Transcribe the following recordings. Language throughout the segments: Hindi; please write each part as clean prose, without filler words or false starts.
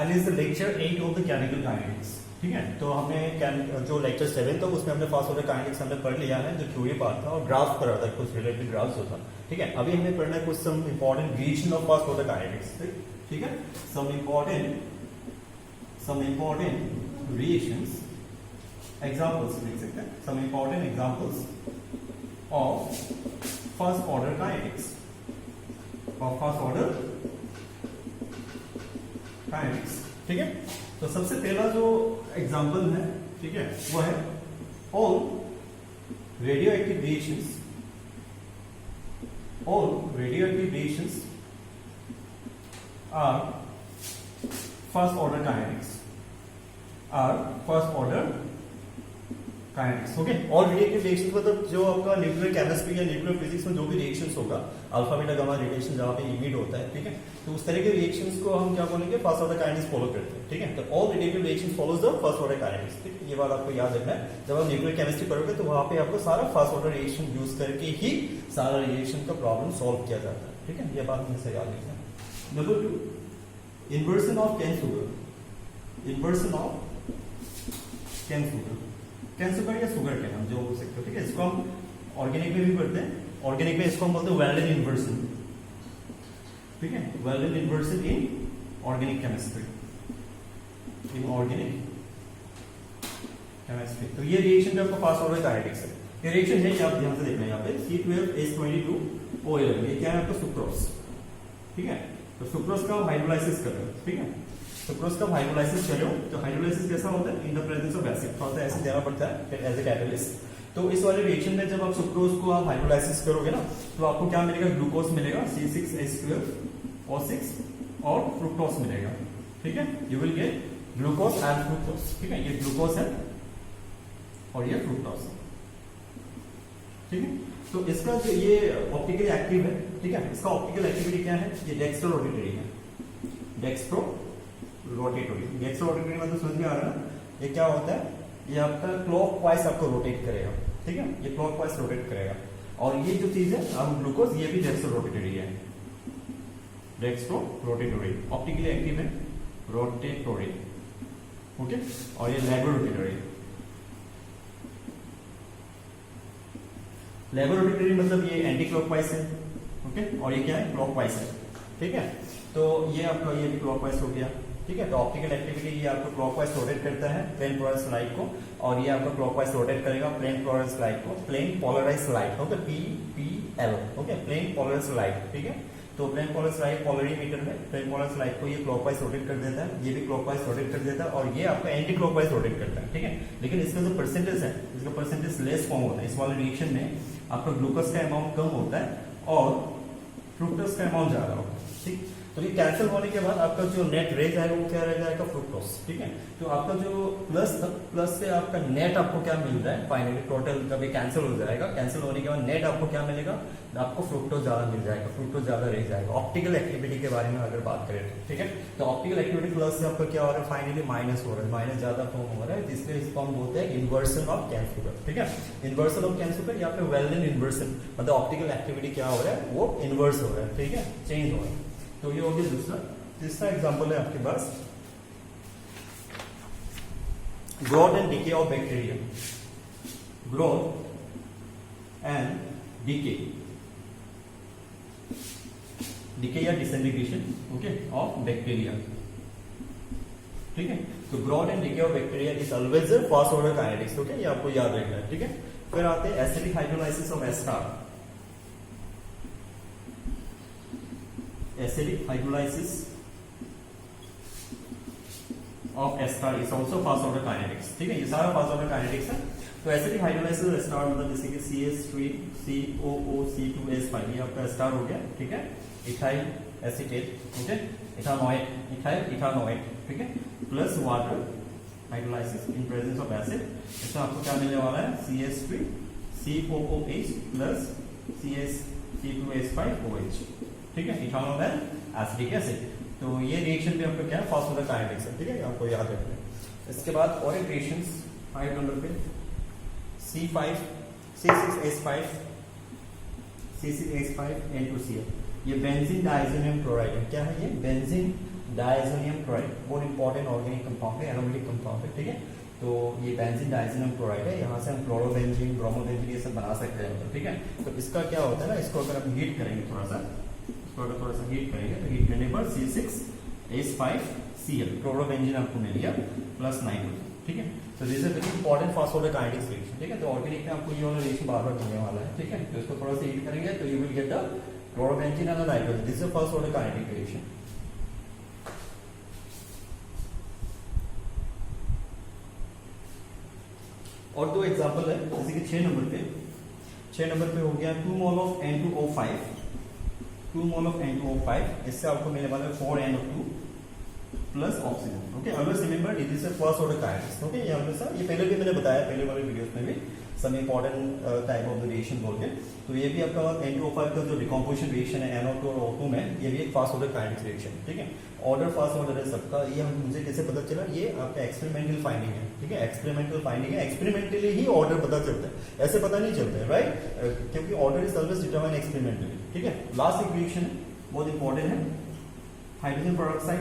And is the lecture 8 of the chemical kinetics. ठीक है, तो हमने जो लेक्चर 7 था उसमें हमने फास्ट ऑर्डर काइनेटिक्स हमने पढ़ लिया है, जो थ्योरी पार्ट था, और ग्राफ कर रहा था, कुछ रिलेटेड ग्राफ्स होता। ठीक है, अभी हमें पढ़ना है कुछ some important reaction of first order kinetics. ठीक है, सम इंपॉर्टेंट रिएक्शंस, एग्जांपल्स लिख सकते हैं, some important examples of first order kinetics, of first order kinetics. ठीक है, तो सबसे पहला जो एग्जांपल है, ठीक है, वो है all radioactive reactions are first order kinetics. Okay, all radioactive reactions मतलब जो आपका न्यूक्लियर केमिस्ट्री या न्यूक्लियर फिजिक्स में जो भी रिएक्शंस होगा, अल्फा बीटा गामा रिएक्शन जहां पे इमिट होता है, ठीक है, तो उस तरह के रिएक्शंस को हम क्या बोलेंगे, फर्स्ट ऑर्डर काइनेटिक्स फॉलो करते हैं। ठीक है, तो all radioactive reactions follows the first order kinetics. ठीक है, ये बात आपको याद रखना है, जब आप न्यूक्लियर केमिस्ट्री पढ़ोगे तो वहां पे आपको सारा फर्स्ट ऑर्डर रिएक्शन यूज करके ही सारा रिएक्शन का प्रॉब्लम सॉल्व किया जाता है। ठीक है, ये बात हमेशा याद रखना है। Number 2, inversion of cane sugar. Cane sugar या शुगर कैन हम जो बोल सकते हो। ठीक है, इसको हम ऑर्गेनिक में भी पढ़ते हैं, ऑर्गेनिक में इसको हम बोलते हैं वेल्डेन इन्वर्सन। ठीक है, वेल्डेन इन्वर्सन इन ऑर्गेनिक केमिस्ट्री, तो ये रिएक्शन आपका फास्ट ऑर्डर काइनेटिक्स है। ये रिएक्शन है, आप ध्यान से देखना यहाँ पे C12H22O11, ये क्या है आपका सुक्रोज। ठीक है, तो सुक्रोज का हम हाइड्रोलाइसिस कर रहे हो। ठीक है, सुक्रोज का हाइड्रोलाइसिस करो तो हाइड्रोलाइसिस कैसा होता है, in the presence of acid, थोड़ा सा एसिड देना पड़ता है फिर एज ए कैटलिस्ट। तो इस वाले रिएक्शन में जब आप सुक्रोज को आप हाइड्रोलाइसिस करोगे ना, तो आपको क्या मिलेगा, ग्लूकोज मिलेगा C6H12O6 और फ्रुक्टोज मिलेगा। ठीक है, you will gate glucose and fructose. ठीक है, ये ग्लूकोज है और ये फ्रुक्टोज। ठीक है, तो इसका जो ये ऑप्टिकली एक्टिव है, ठीक है, इसका ऑप्टिकल एक्टिविटी क्या है, ये डेक्स्ट्रो रोटेटरी है। डेक्स्ट्रो रोटेटरी मतलब समझ में आ रहा है ना, ये क्या होता है, ये आपका क्लॉकवाइज आपको रोटेट करेगा। ठीक है, ये क्लॉकवाइज रोटेट करेगा, और ये जो चीज है अब ग्लूकोज, ये भी डेक्स्ट्रो रोटेटरी है। डेक्स्ट्रो रोटेटरी ऑप्टिकली एक्टिव है, रोटेटरी। ओके, और ये लेबोरेटरी मतलब ये एंटी क्लॉकवाइज है। ओके, और ये क्या है, क्लॉकवाइज है। ठीक है, तो ये आपका ये भी क्लॉकवाइज हो गया। ठीक है, तो ऑप्टिकल एक्टिविटी ये आपको क्लॉकवाइज रोटेट करता है प्लेन पोलराइज्ड लाइट को, और ये आपको क्लॉकवाइज रोटेट करेगा प्लेन पोलराइज्ड लाइट को, plane polarised light. Okay, PPL। Okay, plane polarised light. ठीक है, तो प्लेन पोलराइज्ड लाइट पोलरीमीटर में प्लेन पोलराइज्ड लाइट को ये क्लॉकवाइज रोटेट कर देता है, ये भी क्लॉकवाइज रोटेट कर देता है, और ये आपका एंटी क्लॉकवाइज रोटेट करता है। ठीक है, लेकिन इसका जो परसेंटेज है, इसका परसेंटेज लेस फॉर्म होता है। इस वाले रिएक्शन में आपका ग्लूकोज का अमाउंट कम होता है और फ्रुक्टोज का अमाउंट ज्यादा होता है। ठीक, तो ये कैंसिल होने के बाद आपका जो नेट रेज आएगा वो क्या रह जाएगा, फ्रुक्टोज। ठीक है, तो आपका जो प्लस था, प्लस से आपका नेट आपको क्या मिल रहा है, फाइनली टोटल कभी कैंसिल हो जाएगा, कैंसिल होने के बाद नेट आपको क्या मिलेगा, आपको फ्रुक्टोज ज्यादा मिल जाएगा, फ्रुक्टोज ज्यादा रह जाएगा। ऑप्टिकल एक्टिविटी के बारे में अगर बात करें तो, ठीक है, तो ऑप्टिकल एक्टिविटी प्लस से आपका क्या हो रहा है, फाइनली माइनस हो रहा है, माइनस ज्यादा फॉर्म हो रहा है, जिसलिए इसको हम बोलते हैं इन्वर्सन ऑफ कैन शुगर। ठीक है, इन्वर्सन ऑफ कैन शुगर या फिर वेल्डेन इन्वर्सन, मतलब ऑप्टिकल एक्टिविटी क्या हो रहा है, वो इन्वर्स हो रहा है। ठीक है, चेंज हो रहा है। तो ये हो गया दूसरा। तीसरा एग्जांपल है आपके पास, growth and decay of bacteria. Growth and decay या डिसइंटीग्रेशन, ओके, ऑफ बैक्टीरिया। ठीक है, तो growth and decay of bacteria is always first order kinetics. Okay, ये आपको याद रखना है। ठीक है, फिर आते हैं acidic hydrolysis of ester. Acidic hydrolysis of ester is also first order kinetics. ठीक है, ये सारा फर्स्ट ऑर्डर काइनेटिक्स है। तो एसिडिक हाइड्रोलाइसिस ऑफ एस्टार मतलब जैसे कि CH3COOC2S5, ये आपका एस्टार हो गया। ठीक है, इथाइल एसीटेट, ओके, इथानोएट, ठीक है, plus water hydrolysis in presence of acid, इसमें आपको क्या मिलने वाला है, CH3COOH प्लस CH2S5OH। ठीक है, इथानॉल एंड एसिटिक एसिड। तो ये रिएक्शन भी आपका क्या है, फर्स्ट ऑर्डर काइनेटिक्स है। ठीक है, आपको याद रखना है। इसके बाद और एक रिएक्शंस 5 नंबर पे C6H5N2Cl, ये बेंजीन डाइज़ोनियम क्लोराइड है। क्या है ये, बेंजीन डायज़ोनियम क्लोराइड बहुत इंपॉर्टेंट ऑर्गेनिक कंपाउंड है, एरोमेटिक कंपाउंड है, ठीक है। तो ये बेंजीन डायज़ोनियम क्लोराइड है, यहाँ से हम क्लोरोबेंजीन, ब्रोमोबेंजीन ये सब बना सकते हैं मतलब, ठीक है। तो इसका क्या होता है ना, इसको अगर हम हीट करेंगे थोड़ा सा, इसको अगर थोड़ा सा हीट करेंगे तो हीट करने पर C6H5Cl क्लोरोबेंजीन आपको मिल गया प्लस नाइट्रोजन, ठीक है। तो दिस इज वेरी इंपॉर्टेंट फॉस्फोडाइनाइटिक रिएक्शन, ठीक है। तो ऑर्गेनिक में आपको ये वाला रिएक्शन बार बार मिलने वाला है, ठीक है। तो इसको थोड़ा सा हीट करेंगे तो you will get the chlorobenzene and nitrogen, this is the फॉस्फोडाइनाइटिक रिएक्शन। और दो एग्जांपल है, जैसे कि 6 नंबर पे हो गया 2 mole of N2O5, 2 mole of N2O5, इससे आपको मिलने वाला है 4NO2 plus oxygen, okay. Always remember it is a first order kinetics, okay. ये हमेशा, ये पहले भी मैंने बताया पहले वाले वीडियोस में भी, some important type of the reaction बोल के। तो ये भी आपका N2O5 का जो डिकम्पोजिशन रिएक्शन है NO2 और O2 में, ये भी एक फास्ट ऑर्डर काइनेटिक्स रिएक्शन है, ठीक है। ऑर्डर फास्ट ऑर्डर है सबका, ये मुझे कैसे पता चला, ये आपका एक्सपेरिमेंटल फाइंडिंग है, ठीक है। एक्सपेरिमेंटल फाइंडिंग है, एक्सपेरिमेंटली ही ऑर्डर पता चलता है, ऐसे पता नहीं चलता है, राइट, क्योंकि order is always determine experimentally, ठीक है। लास्ट एक रिएक्शन बहुत इंपॉर्टेंट है, हाइड्रोजन पेरोक्साइड,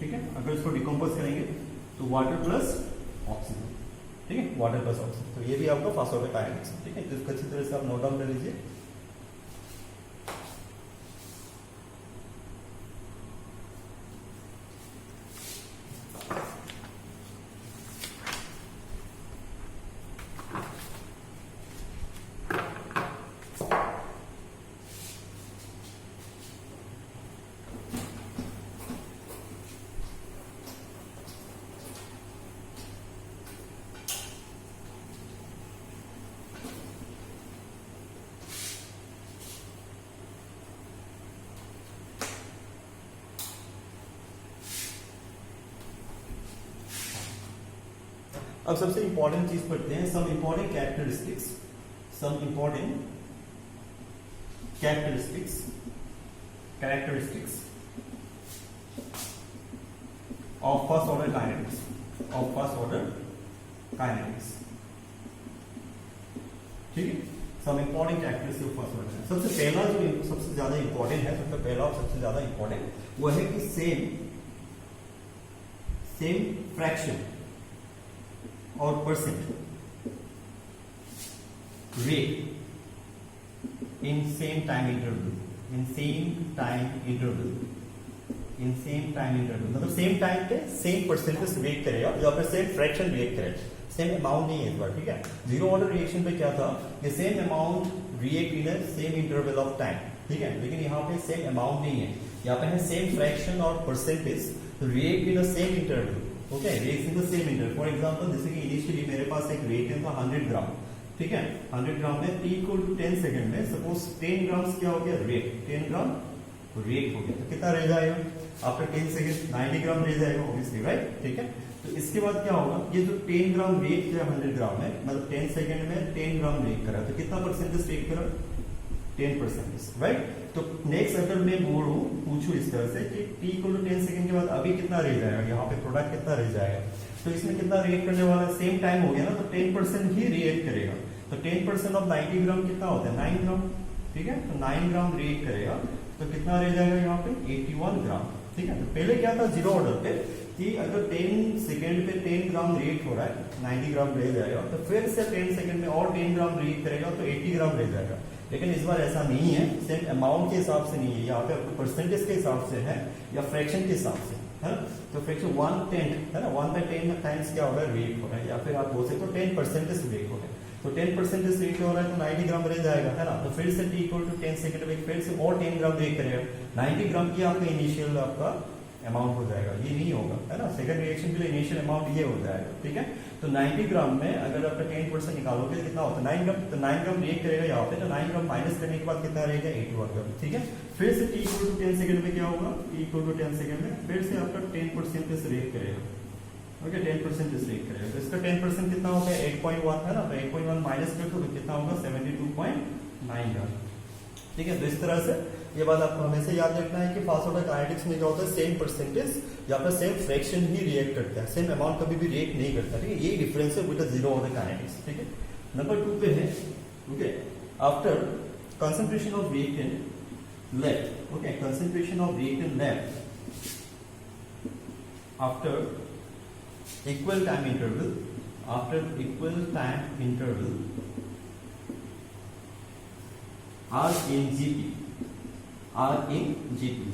ठीक है। अगर इसको डिकम्पोज करेंगे तो वाटर प्लस ऑक्सीजन, ठीक है, वाटर प्लस ऑक्सीजन। तो ये भी आपका फास्ट ऑर्डर काइनेटिक्स है, ठीक है। तो इसको अच्छी तरह से आप नोट डाउन कर लीजिए। अब सबसे इंपॉर्टेंट चीज पढ़ते हैं, some important characteristics of first order kinetics, ठीक है। Some important characteristics of first order. सबसे पहला जो सबसे ज्यादा इंपॉर्टेंट है, सबसे पहला और सबसे ज्यादा इंपॉर्टेंट वो है कि सेम फ्रैक्शन और percent rate in same time interval, मतलब सेम टाइम पे सेम परसेंटेज रिएक्ट करेगा या फिर सेम फ्रैक्शन रिएक्ट करेगा, सेम अमाउंट नहीं है इस बार, ठीक है। जीरो ऑर्डर रिएक्शन पे क्या था, ये same amount react in same interval of time, ठीक है। लेकिन यहाँ पे सेम अमाउंट नहीं है, यहाँ पे है सेम फ्रैक्शन और percentage react in same interval, okay, rates in the same interval. For example जैसे कि इनिशियली मेरे पास एक रेट था 100 ग्राम, ठीक है। 100 ग्राम में t इक्वल टू 10 सेकंड में सपोज 10 ग्राम क्या हो गया, रेट 10 ग्राम रेट हो गया, तो कितना रह जाएगा आफ्टर 10 सेकंड, 90 ग्राम रह जाएगा ऑब्वियसली, राइट, ठीक है। तो इसके बाद क्या होगा, ये जो 10 ग्राम रेट है 100 ग्राम में, मतलब 10 सेकंड में 10 ग्राम रेट करा, तो कितना परसेंटेज रेट करा, 10%, राइट। तो नेक्स्ट अगर मैं पूछूं इस तरह से कि t इक्वल टू 10 सेकंड के बाद अभी कितना रह जाएगा, यहाँ पे प्रोडक्ट कितना रह जाएगा, तो इसमें कितना रिएक्ट करने वाला, सेम टाइम हो गया ना, तो 10% ही रिएक्ट करेगा। तो 10% ऑफ 90 ग्राम कितना होता है, 9 ग्राम, ठीक है। तो 9 ग्राम रिएक्ट करेगा तो कितना रह जाएगा यहाँ पे, 81 ग्राम, ठीक है। तो पहले क्या था जीरो ऑर्डर पे कि अगर 10 सेकंड पे 10 ग्राम रिएक्ट हो रहा है, 90 ग्राम रह जाएगा, तो फिर से 10 सेकंड में और 10 ग्राम रिएक्ट करेगा तो 80 ग्राम रह जाएगा। लेकिन इस बार ऐसा नहीं है, सेम अमाउंट के हिसाब से नहीं है, यहाँ पे आपको परसेंटेज के हिसाब से है या फ्रैक्शन के हिसाब से है ना। तो फ्रैक्शन 1/10 है ना, 1/10 टाइम्स क्या हो रहा है, रिएक्ट हो रहा है, या फिर आप बोल सकते हो 10% रिएक्ट हो रहा है। तो 10% रिएक्ट हो रहा है तो 90 ग्राम रह जाएगा, है ना। तो फिर से t इक्वल टू 10 सेकंड में फिर से और 10 ग्राम रिएक्ट करेगा, 90 ग्राम की आपका इनिशियल आपका अमाउंट हो जाएगा, ये नहीं होगा, है ना। सेकंड रिएक्शन के लिए इनिशियल अमाउंट ये हो जाएगा, ठीक है। तो 90 ग्राम में अगर आपका 10% निकालोगे कितना होता है, 9 ग्राम, तो 9 ग्राम रिएक्ट करेगा यहाँ पे, तो 9 ग्राम माइनस करने के बाद कितना रहेगा, 81 ग्राम, ठीक है। फिर से t इक्वल टू 10 सेकंड में क्या होगा, t इक्वल टू 10 सेकंड में फिर से आपका 10% रिएक्ट करेगा, ओके, 10% रिएक्ट करेगा। तो इसका 10% कितना होगा, 8.1 है ना, तो 8.1 माइनस कर दो तो कितना होगा, 72.9 ग्राम, ठीक है। तो इस तरह से ये बात आपको हमेशा याद रखना है कि फास्ट ऑर्डर काइनेटिक्स में क्या होता है, सेम परसेंटेज या फिर सेम फ्रैक्शन ही रिएक्ट करता है, सेम अमाउंट कभी भी रिएक्ट नहीं करता, ठीक है। यही डिफरेंस है विद जीरो ऑर्डर काइनेटिक्स, ठीक है। नंबर 2 पे है, okay, after concentration of reactant left, okay, concentration of reactant left after equal time interval are in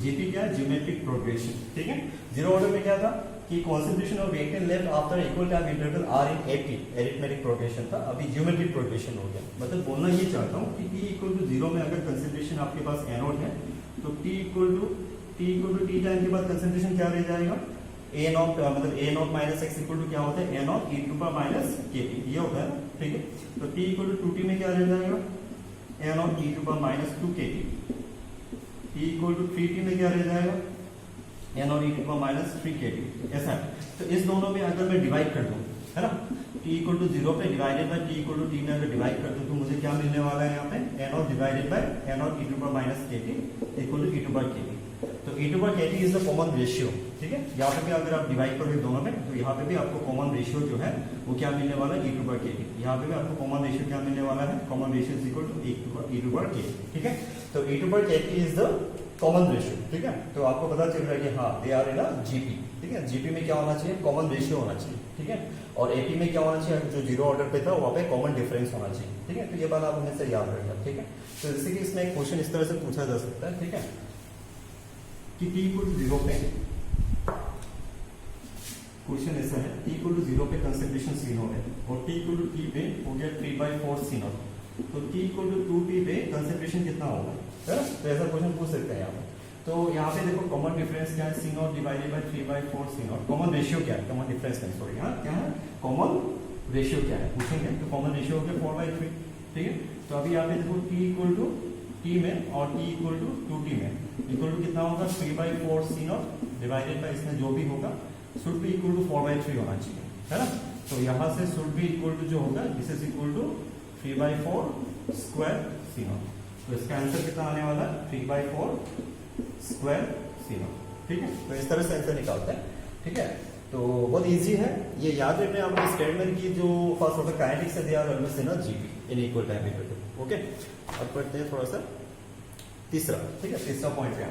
GP क्या है, ज्योमेट्रिक प्रोग्रेशन, ठीक है। जीरो ऑर्डर में क्या था कि concentration of reactant left after equal time interval are in AP, arithmetic progression था, अभी ज्योमेट्रिक प्रोग्रेशन हो गया। मतलब बोलना ये चाहता हूँ कि T इक्वल टू 0 में अगर कंसंट्रेशन आपके पास एनोड है तो T equal to T time के बाद कंसंट्रेशन क्या रह जाएगा, ए नॉट, मतलब A naught minus X equal to क्या होता है, A naught E to power minus के टी, ये होता है, ठीक है। तो T इक्वल टू 2T में क्या रह जाएगा, A naught E to power minus 2 K T. T equal to 3T में क्या रह जाएगा, एन और ई टू पावर माइनस 3 के टी, ऐसा है। तो इस दोनों में अगर मैं डिवाइड कर दूं, है ना, T इक्वल टू 0 पे divided by T equal to T में अगर डिवाइड कर दूं तो मुझे क्या मिलने वाला है यहाँ पे, एन और डिवाइडेड बाय एन और ई टू पावर माइनस के t equal to e to power k t. तो e to power k t is the common ratio, ठीक है। यहाँ पे भी अगर आप डिवाइड करोगे दोनों में तो यहाँ पे भी आपको कॉमन रेशियो जो है वो क्या मिलने वाला है, ई टू पावर के टी। यहाँ पे भी आपको कॉमन रेशियो क्या मिलने वाला है, common ratio is equal to e to power k t, ठीक है। तो e to power k t is the common ratio, ठीक है। तो आपको पता चल रहा है कि हाँ they are in a GP, ठीक है। जीपी में क्या होना चाहिए, कॉमन रेशियो होना चाहिए, ठीक है। और एपी में क्या होना चाहिए, जो जीरो ऑर्डर पे था वहाँ पे कॉमन डिफरेंस होना चाहिए, ठीक है। तो ये बात आप हमेशा याद रखना, ठीक है। तो जैसे कि इसमें एक क्वेश्चन इस तरह से पूछा जा सकता है, ठीक है, कि T इक्वल टू 0 पे, क्वेश्चन ऐसा है, T इक्वल टू 0 पे कंसंट्रेशन सी नॉट है और T इक्वल टू T पे हो गया 3/4 सी नॉट, तो T इक्वल टू 2T पे कंसंट्रेशन कितना होगा, है ना। तो ऐसा क्वेश्चन पूछ सकते हैं यहाँ पे। तो यहाँ पे देखो कॉमन डिफरेंस क्या है, C naught divided by 3/4 C naught. Common ratio क्या है, कॉमन डिफरेंस नहीं, सॉरी, हाँ क्या है, कॉमन रेशियो क्या है पूछेंगे। तो कॉमन रेशियो हो गया 4/3, ठीक है। तो अभी यहाँ पे देखो T इक्वल टू T में और T इक्वल टू 2T में इक्वल टू कितना होगा, 3/4 सी नॉट डिवाइडेड बाय इसमें जो भी होगा शुड बी इक्वल टू 4/3 होना चाहिए, है ना। तो यहाँ से शुड बी इक्वल टू जो होगा this is equal to 3/4 square C naught. तो इसका आंसर कितना आने वाला है, 3/4 स्क्वायर सी नॉट, ठीक है। तो इस तरह से आंसर निकालते हैं, ठीक है। तो बहुत इजी है, ये याद रखना है आपको स्टेटमेंट की जो फर्स्ट ऑर्डर काइनेटिक्स है, they are always in a GP in equal time interval, okay. अब पढ़ते हैं थोड़ा सा तीसरा, ठीक है, तीसरा पॉइंट है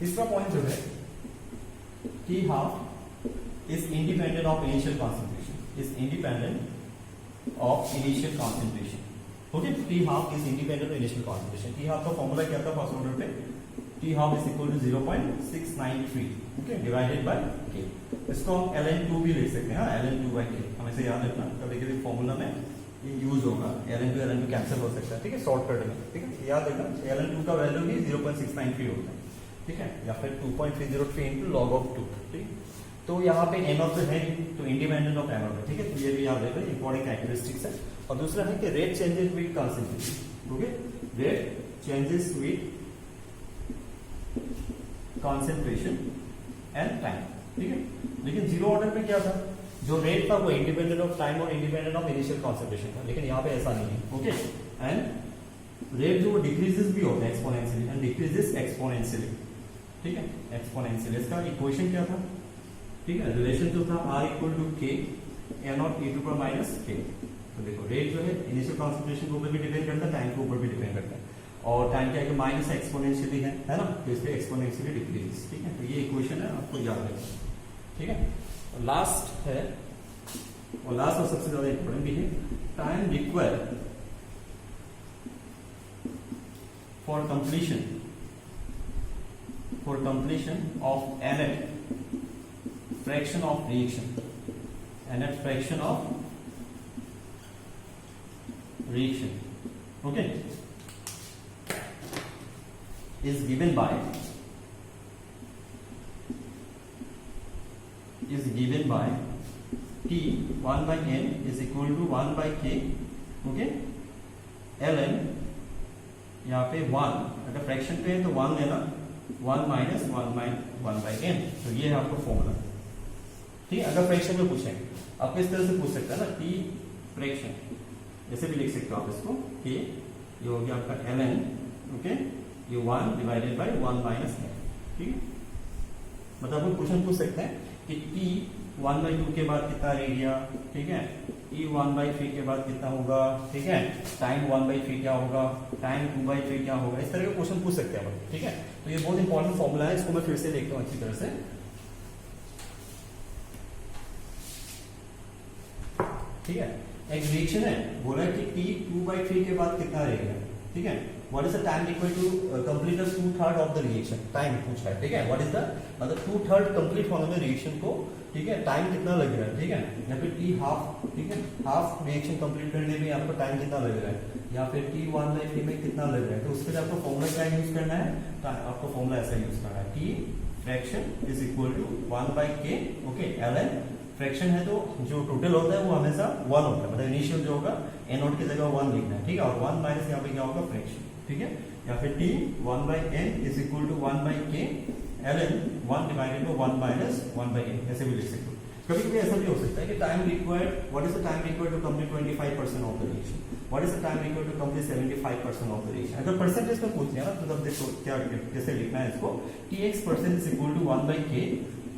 तीसरा पॉइंट जो है, T half is independent of initial concentration, is independent of initial concentration, okay। T half is independent of initial concentration। T half का फॉर्मूला क्या था फर्स्ट ऑर्डर पे, T half is equal to 0.693, okay, divided by K। इसको हम ln2 भी लिख सकते हैं, हाँ ln2 by K, हमेशा याद रखना, कभी कभी फॉर्मूला में ये यूज होगा, ln2 कैंसिल हो सकता है, ठीक है, शॉर्टकट में, ठीक है। याद रखना ln2 का वैल्यू भी 0.693 होता है, ठीक है, या फिर 2.303 into log of 2, ठीक। तो यहाँ पे एन ऑफ है तो इंडिपेंडेंट ऑफ एन ऑफ है, ठीक है। तो ये भी याद रखना, इंपॉर्टेंट कैरेक्टरिस्टिक्स है। और दूसरा है कि rate changes with concentration, okay, rate changes with concentration and time, ठीक है। लेकिन जीरो ऑर्डर पे क्या था, जो रेट था वो इंडिपेंडेंट ऑफ टाइम और इंडिपेंडेंट ऑफ इनिशियल कंसंट्रेशन था, लेकिन यहाँ पे ऐसा नहीं है, ओके। एंड रेट जो डिक्रीजेस भी होता है एक्सपोनेंशियली एंड डिक्रीजेस एक्सपोनेंशियली, ठीक है, एक्सपोनेंशियल। इसका इक्वेशन क्या था, ठीक है, रिलेशन जो था R equal to K n और e to power minus K। तो देखो रेट जो है इनिशियल कंसंट्रेशन के ऊपर भी डिपेंड करता है, टाइम के ऊपर भी डिपेंड करता है, और टाइम क्या है कि माइनस एक्सपोनेंशियली है ना, तो इसलिए एक्सपोनेंशियली डिक्रीज, ठीक है। तो ये इक्वेशन है, आपको याद रखना, ठीक है। लास्ट है, और लास्ट और सबसे ज्यादा इंपॉर्टेंट भी है, time required for completion of nth fraction of reaction, nth fraction of reaction, okay, is given by T 1 by n is equal to 1 by K, okay, ln यहाँ पे 1 अगर फ्रैक्शन पे है तो 1 लेना, 1 माइनस 1 बाई n, तो ये है आपका फॉर्मूला, ठीक है। अगर फ्रैक्शन में पूछेंगे आपको इस तरह से पूछ सकता है ना, T फ्रैक्शन ऐसे भी लिख सकते हो आप इसको, K ये हो गया आपका ln, ओके, ये 1 डिवाइडेड बाई 1 माइनस n, ठीक है। मतलब हम क्वेश्चन पूछ सकते हैं कि T 1/2 के बाद कितना रह गया, ठीक है, E 1/3 के बाद कितना होगा, ठीक है, टाइम 1/3 क्या होगा, टाइम 2/3 क्या होगा, इस तरह के क्वेश्चन पूछ सकते हैं अपन, ठीक है। तो ये बहुत इंपॉर्टेंट फॉर्मूला है, इसको मैं फिर से देखता हूँ अच्छी तरह से, ठीक है। एक रिएक्शन है, बोला है कि T 2/3 के बाद कितना रहेगा, ठीक है। What is the time required to complete the 2/3 of the reaction, time पूछा है, ठीक है। व्हाट इज द मतलब 2/3 कंप्लीट होने में रिएक्शन को, ठीक है, टाइम कितना लग रहा है, ठीक है। या फिर T हाफ, ठीक है, हाफ रिएक्शन कंप्लीट करने में आपको टाइम कितना लग रहा है, या फिर T 1/3 में कितना लग रहा है। तो उसके लिए आपको फॉर्मूला क्या यूज करना है, तो आपको फॉर्मूला ऐसा यूज करना है, T fraction is equal to 1/K, okay. ln fraction है तो जो टोटल होता है वो हमेशा 1 होता है, मतलब इनिशियल जो होगा n0 की जगह 1 लिखना है, ठीक है। और 1 माइनस यहाँ पे क्या होगा, फ्रैक्शन, ठीक है। या फिर T 1/n is equal to 1/K ln 1 divided by 1 minus 1/n, ऐसे भी लिख सकते हो। कभी कभी ऐसा भी हो सकता है कि time required, what is the time required to complete 25% of the reaction, what is the time required to complete 75% of the reaction. अगर परसेंटेज में पूछ लिया ना, तो तब देखो क्या कैसे लिखना है इसको, Tx% is equal to 1/K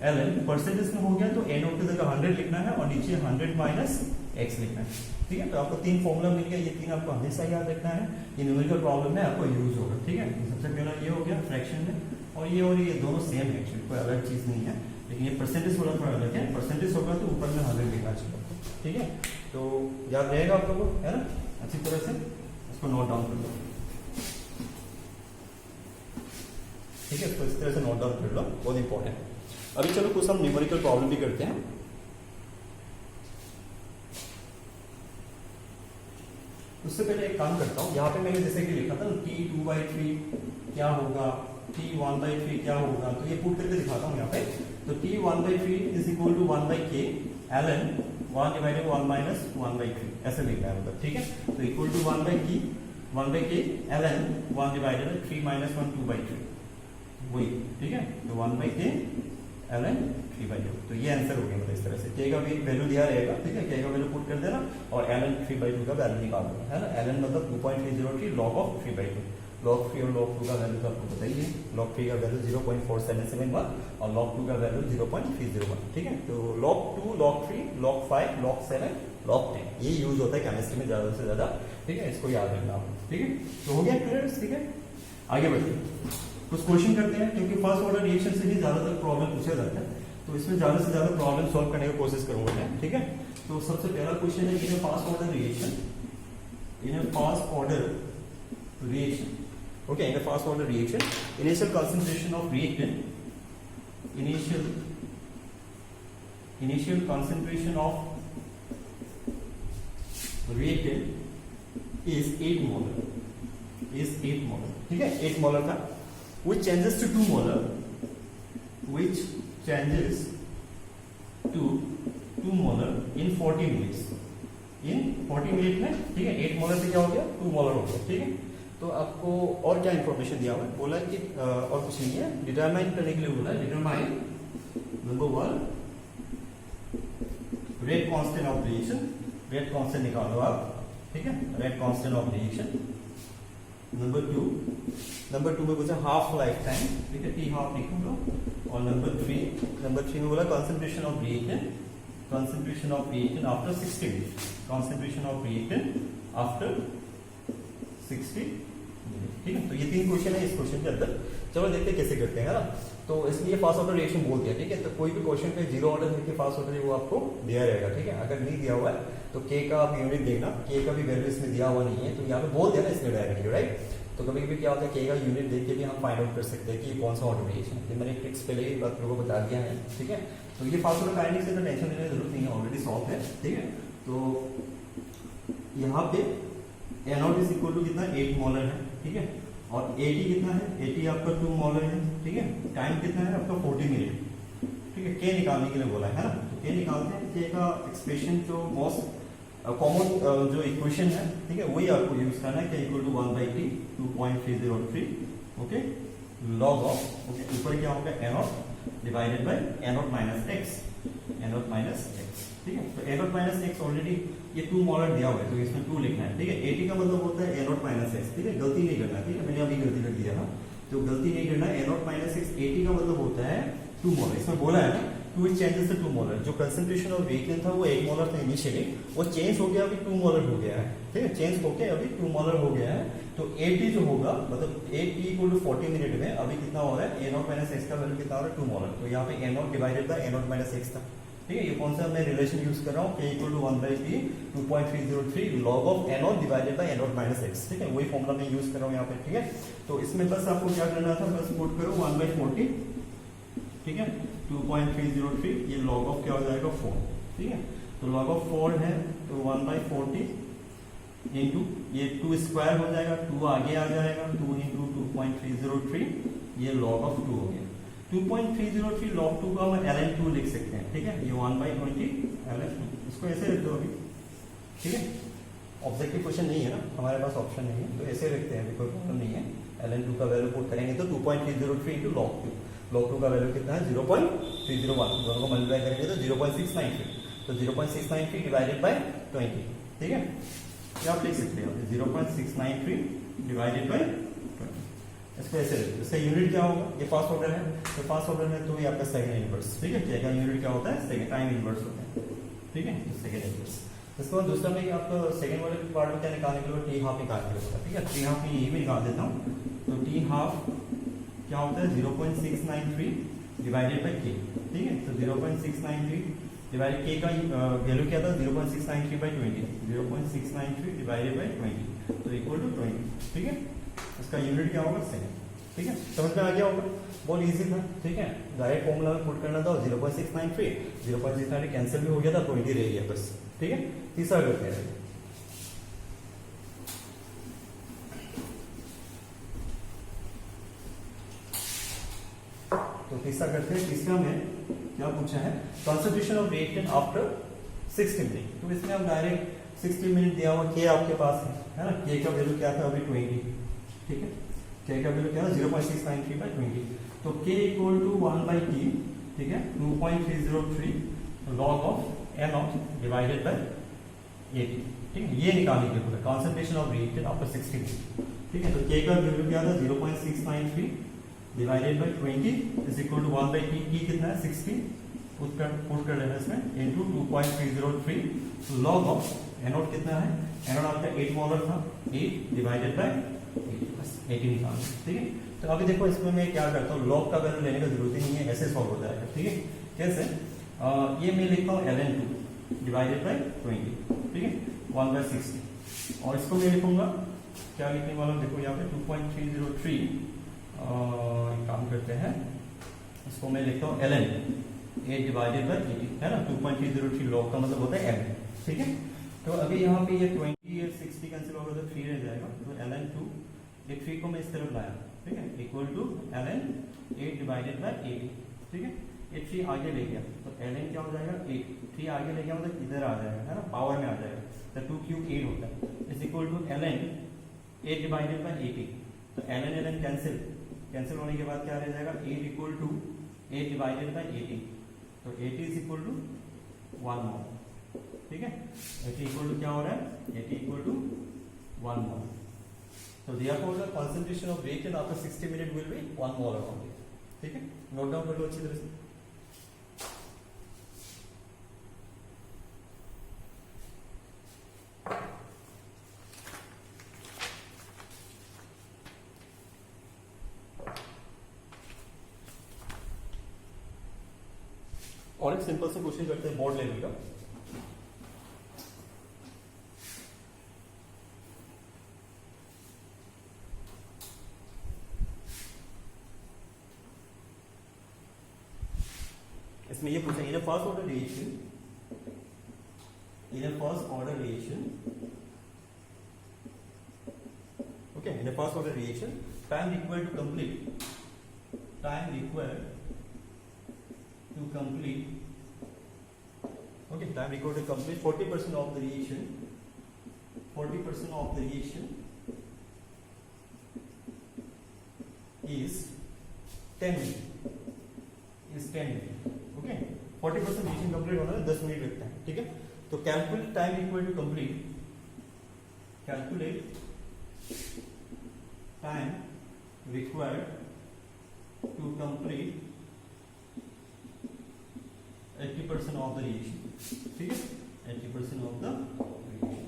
ln, percentage में हो गया तो n की जगह 100 लिखना है और नीचे 100 माइनस x लिखना है, ठीक है। तो आपको तीन फॉर्मूला मिल गया, ये तीन आपको हमेशा याद रखना है, ये न्यूमेरिकल प्रॉब्लम में आपको यूज होगा, ठीक है। सबसे पहला ये हो गया फ्रैक्शन में, और ये दोनों सेम है एक्चुअली, कोई अलग चीज नहीं है, लेकिन ये परसेंटेज थोड़ा थोड़ा अलग है। परसेंटेज होगा तो ऊपर में 100 लिखना चाहिए, ठीक है। तो याद रहेगा आप लोगों को, है ना, अच्छी तरह से इसको नोट डाउन कर लो, ठीक है। तो इस तरह से नोट डाउन कर लो, बहुत इंपॉर्टेंट है। अभी चलो कुछ हम न्यूमेरिकल प्रॉब्लम भी करते हैं। उससे पहले एक काम करता हूं, यहाँ पे मैंने जैसे कि लिखा था T 2/3 क्या होगा, T 1/3 क्या होगा, तो ये पुट करके दिखाता हूँ यहाँ पे। तो T 1/3 is equal to 1/K ln 1 divided 1 minus 1/3, ऐसे लिखना है मतलब, ठीक है। तो equal to 1/K ln 1 divided 3 minus 1 2/3, वही, ठीक है। तो 1/K ln 3/2, तो ये आंसर हो गया मतलब इस तरह से। K का भी वैल्यू दिया रहेगा, ठीक है, K का वैल्यू पुट कर देना और ln 3/2 का वैल्यू निकाल देना, है ना। ln मतलब 2.303 log of 3/2, log 3 और log 2 का वैल्यू तो आपको बताइए, log 3 का वैल्यू 0.4771 और log 2 का वैल्यू 0.301, ठीक है। तो log 2, log 3, log 5, log 7, log 10, ये यूज होता है केमिस्ट्री में ज्यादा से ज्यादा, ठीक है, इसको याद रखना आप, ठीक है। तो हो गया क्लियर, ठीक है। आगे बढ़ते कुछ क्वेश्चन करते हैं, क्योंकि फर्स्ट ऑर्डर रिएक्शन से ही ज्यादातर प्रॉब्लम पूछा जाता है, तो इसमें ज्यादा से ज्यादा प्रॉब्लम सॉल्व करने की कोशिश करूंगा मैं, ठीक है। तो सबसे पहला क्वेश्चन है, in fast order reaction, in fast order reaction, okay, in fast order reaction initial concentration of reactant, initial concentration of reactant is 8 molar, ठीक है, 8 मोलर था, which changes to 2 molar, which changes to 2 molar in 40 minutes, in 40 minute में, ठीक है। 8 मोलर से क्या हो गया, 2 मोलर हो गया, ठीक है। तो आपको और क्या इंफॉर्मेशन दिया हुआ है, बोला है कि और कुछ नहीं है, डिटरमाइन करने के लिए बोला है, determine number 1 rate constant of reaction, rate constant निकालो आप, ठीक है, rate constant of reaction. Number 2 में पूछा हाफ लाइफ टाइम, ठीक है, T हाफ निकालो। और नंबर 3 में बोला concentration of reactant, concentration of reactant after 60 minute, concentration of reactant after 60 minute, ठीक है। तो ये 3 क्वेश्चन है इस क्वेश्चन के अंदर, चलो देखते हैं कैसे करते हैं, है ना। तो इसलिए फास्ट ऑर्डर रिएक्शन बोल दिया, ठीक है। तो कोई भी क्वेश्चन पे 0 ऑर्डर करके फास्ट ऑर्डर वो आपको दिया रहेगा, ठीक है। अगर नहीं दिया हुआ है तो K का आप यूनिट देखना, K का भी वैल्यू इसमें दिया हुआ नहीं है, तो यहाँ पे बोल दिया ना इसमें डायरेक्टली, राइट। तो कभी कभी क्या होता है, K का यूनिट देख के भी हम फाइंड आउट कर सकते हैं कि कौन सा ऑर्डर रिएक्शन है। मैंने ट्रिक्स पहले ही आप लोगों को बता दिया है, ठीक है। तो ये फास्ट ऑर्डर काइनेटिक्स से तो टेंशन लेने की जरूरत नहीं है, ऑलरेडी सॉल्व है, ठीक है। तो यहाँ पे n0 इज इक्वल टू कितना, 8 मोलर है, ठीक है। और AT कितना है, AT आपका 2 मोलर है, ठीक है। टाइम कितना है आपका 40 मिनट, ठीक है। K निकालने के लिए बोला है ना, तो K निकालते हैं। K का एक्सप्रेशन जो मोस्ट कॉमन जो इक्वेशन है, ठीक है, वही आपको यूज करना है, K equal to 1/T 2.303, okay, log of, okay, ऊपर क्या होगा n0 divided by n0 minus x, n0 minus x, ठीक है। तो n0 माइनस x ऑलरेडी ये 2 मोलर दिया हुआ है, तो इसमें 2 लिखना है, ठीक है। AT का मतलब होता है n0 माइनस x, ठीक है, गलती नहीं करना, ठीक है, मैंने अभी गलती कर दिया था, तो गलती नहीं करना, n0 माइनस x, AT का मतलब होता है 2 मोलर। इसमें बोला है ना to it changes to molar. जो कंसेंट्रेशन ऑफ वेट था वो 1 मोलर था इनिशियली, वो चेंज हो गया अभी 2 मोलर हो गया है, ठीक है, चेंज होके अभी 2 मोलर हो गया है। तो 80 जो होगा मतलब 8t इक्वल टू 40 मिनट में अभी कितना हो रहा है, a0 माइनस x का वैल्यू कितना हो रहा है, 2 मोलर। तो यहाँ पे a0 divided by a0 minus x था, ठीक है। ये कौन सा मैं रिलेशन यूज कर रहा हूँ, k equal to 1/t 2.303 log of a0 divided by a0 minus x, ठीक है, वही फॉर्मूला मैं यूज कर रहा हूँ यहाँ पे, ठीक है। तो इसमें बस आपको क्या करना था, बस पुट करो 1/40, ठीक है, 2.303, ये log ऑफ क्या हो जाएगा 4, ठीक है। तो log ऑफ 4 है तो 1/40 इंटू ये 2 स्क्वायर हो जाएगा, 2 आगे आ जाएगा, 2 इंटू 2.303, ये log ऑफ 2 हो गया। 2.303 log 2 का हम ln2 लिख सकते हैं, ठीक है, ये 1/20 ln2, इसको ऐसे रख दो अभी, ठीक है। ऑब्जेक्टिव क्वेश्चन नहीं है ना, हमारे पास ऑप्शन नहीं है, तो ऐसे रखते हैं, अभी कोई प्रॉब्लम नहीं है। ln2 का वैल्यू पुट करेंगे तो 2.303 इंटू log 2, log 2 का वैल्यू कितना है 0.301, दोनों को मल्टीप्लाई करेंगे तो 0.693, तो 0.693 डिवाइडेड बाय 20, ठीक है, क्या आप लिख सकते हो 0.693 डिवाइडेड बाय 20, इसको ऐसे रखते। इसका यूनिट क्या होगा, ये फर्स्ट ऑर्डर है, तो फर्स्ट ऑर्डर में तो ये आपका सेकंड इनवर्स, ठीक है, क्या यूनिट क्या होता है, सेकंड टाइम इनवर्स होता है, ठीक है, सेकंड इनवर्स। इसके बाद दूसरा में आपको सेकंड वाले पार्ट में क्या निकालने के लिए टी हाफ निकालने के लिए होगा, ठीक है, टी हाफ में ये भी निकाल देता हूँ। तो टी हाफ क्या होता है 0.693 डिवाइडेड बाय के, ठीक है, तो 0.693 डिवाइड के का वैल्यू क्या था 0.693 बाई 20, 0.693 डिवाइडेड बाई 20, तो इक्वल टू 20, ठीक है। इसका यूनिट क्या होगा सेकंड, ठीक है, समझ में आ गया होगा, बहुत इजी था, ठीक है। डायरेक्ट फॉर्मूला में पुट करना था, 0.693 कैंसिल भी हो गया था, 20 रह गया बस, ठीक है। तीसरा करते हैं, तो तीसरा करते हैं। तीसरा में क्या पूछा है, concentration of reactant after 60 minute. तो इसमें हम डायरेक्ट 60 मिनट दिया हुआ के आपके पास है ना, के का वैल्यू क्या था अभी 20, ठीक है, के का वैल्यू क्या था 0.693 बाई 20, तो के इक्वल टू 1/t, ठीक है, 2.303 log of n0 divided by 80, ठीक है, ये निकालने के लिए concentration of reactant after 60 minute, ठीक है। तो के का वैल्यू क्या था 0.693 divided by 20 is equal to 1/t, की कितना है 60, पुट कर लेना इसमें, इनटू 2.303 log ऑफ n0 कितना है, n0 आपका 8 मोलर था, 8 डिवाइडेड बाय 80 निकालना, ठीक है। तो अभी देखो इसमें मैं क्या करता हूँ, log का वैल्यू लेने की जरूरत ही नहीं है, ऐसे सॉल्व हो जाएगा, ठीक है। कैसे, ये मैं लिखता हूँ ln2 डिवाइडेड बाय 20, ठीक है, 1/60, और इसको मैं लिखूंगा क्या लिखने वाला हूँ, देखो यहाँ पे 2.303, काम करते हैं, इसको मैं लिखता हूँ ln 8 डिवाइडेड बाय 80, है ना, 2.303 log का मतलब होता है m, ठीक है। तो अभी यहाँ पे ये 20 और 60 कैंसिल होगा तो 3 रह जाएगा, तो ln2, ये 3 को मैं इस तरफ लाया, ठीक है, equal to ln 8 divided by 80, ठीक है, ये 3 आगे ले गया तो ln क्या हो जाएगा 8, 3 आगे ले गया मतलब इधर आ जाएगा, है ना, पावर में आ जाएगा, तो 2 क्यूब 8 होता है, is equal to ln 8 divided by 80, तो ln कैंसिल होने के बाद क्या रह जाएगा, 8 इक्वल टू 8 डिवाइडेड बाय 80, तो 80 इज इक्वल टू 1 मोल, ठीक है, 80 इक्वल टू क्या हो रहा है, 80 इक्वल टू 1 मोल। तो therefore the concentration of reactant after 60 minutes will be 1 molar only, ठीक है, नोट डाउन कर लो अच्छी तरह से। और एक सिंपल से क्वेश्चन करते हैं बोर्ड लेवल का, इसमें ये पूछा in first order reaction, in first order reaction, okay, in first order reaction time required to complete, time required to complete, okay, time required to complete 40% of the reaction, 40% of the reaction is 10 minutes, is 10 minutes, okay, 40% reaction complete होना है 10 मिनट लगता है, ठीक है। तो calculate time required to complete, calculate time required to complete 80% of the reaction, ठीक है, 80% of the reaction,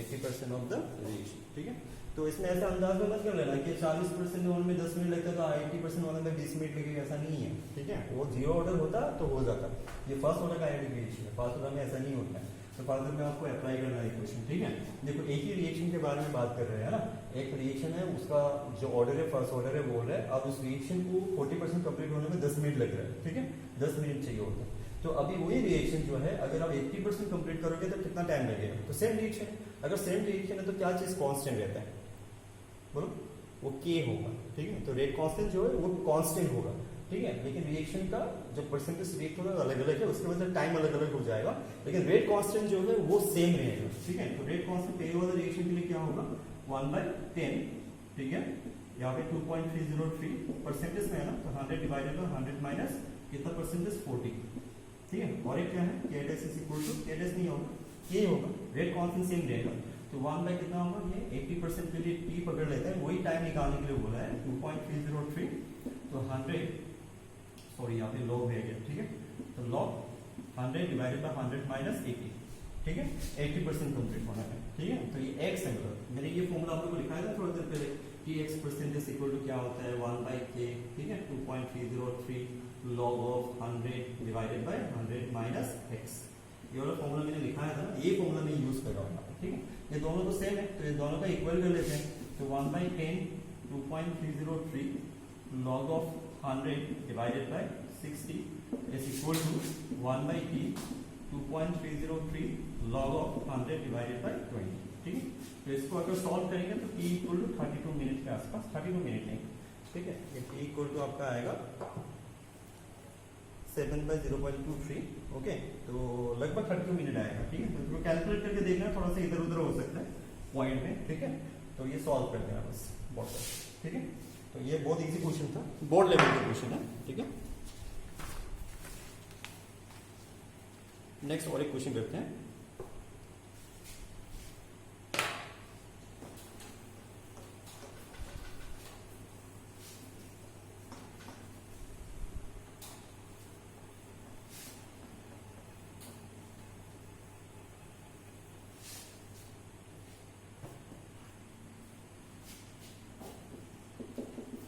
80% of the reaction, ठीक है। तो इसमें ऐसा अंदाज में मत कर लेना कि 40% ऑर्डर में 10 मिनट लगता है तो 80% ऑर्डर में 20 मिनट लगेगा, ऐसा नहीं है, ठीक है। वो जीरो ऑर्डर होता तो हो जाता। ये फर्स्ट ऑर्डर का आयोडिक रिएक्शन है, फर्स्ट ऑर्डर में ऐसा नहीं होता है। तो फर्दर में आपको अप्लाई करना है इक्वेशन, ठीक है। देखो एक ही रिएक्शन के बारे में बात कर रहे हैं ना, एक रिएक्शन है, उसका जो ऑर्डर है फर्स्ट ऑर्डर है बोल रहा है, अब उस रिएक्शन को 40% कंप्लीट होने में 10 मिनट लग रहा है, ठीक है, 10 मिनट चाहिए होता है। तो अभी वही रिएक्शन जो है अगर आप 80% कंप्लीट करोगे तो कितना टाइम लगेगा, तो सेम रिएक्शन, अगर सेम रिएक्शन है तो क्या चीज कांस्टेंट रहता है, बोलो, वो के होगा, ठीक है। तो रेट कांस्टेंट जो है वो कांस्टेंट होगा, ठीक है, लेकिन रिएक्शन का जो परसेंटेज रेट होगा अलग अलग है, उसकी वजह से टाइम अलग अलग हो जाएगा, लेकिन रेट कांस्टेंट जो है वो सेम रहेगा, ठीक है। तो रेट कांस्टेंट पहले वाले रिएक्शन के लिए क्या होगा 1/10, ठीक है, यहाँ पे 2.303 परसेंटेज में है ना, तो 100 डिवाइडेड बाय 100 माइनस कितना परसेंटेज 40, ठीक है। और एक क्या है KS is equal to KS नहीं होगा, K होगा, रेट कांस्टेंट सेम रहेगा, तो 1 कितना होगा, ये 80% के लिए T पकड़ लेते हैं, वही टाइम निकालने के लिए बोला है 2.303, तो 100 सॉरी यहाँ पे लॉग रह गया, ठीक है, तो लॉग 100 डिवाइडेड बाय 100 माइनस 80, ठीक है, 80% कंप्लीट होना है, ठीक है। तो ये x है, मतलब मैंने ये फॉर्मूला आप लोगों को लिखाया था थोड़ा देर पहले कि x परसेंटेज इक्वल टू क्या होता है 1/k, ठीक है, 2.303 log of 100 divided by 100 minus x, ये वाला फॉर्मूला मैंने लिखाया था, ये फॉर्मूला मैं यूज कर रहा हूँ, ठीक है। ये दोनों तो सेम है, तो ये दोनों का इक्वल कर लेते हैं, तो 1/10 2.303 log of 100 divided by 60 is equal to 1/t 2.303 log of 100 divided by 20, ठीक है। तो इसको अगर सॉल्व करेंगे तो t इक्वल टू 32 मिनट के आसपास, 32 मिनट नहीं, ठीक है, ये t इक्वल टू आपका आएगा 7/0.23, ओके, तो लगभग 32 मिनट आएगा, ठीक है। तो कैलकुलेट करके देखना, थोड़ा सा इधर उधर हो सकता है पॉइंट में, ठीक है। तो ये सॉल्व कर देना बस, बहुत, ठीक है। तो ये बहुत इजी क्वेश्चन था, बोर्ड लेवल का क्वेश्चन है, ठीक है। नेक्स्ट और एक क्वेश्चन करते हैं।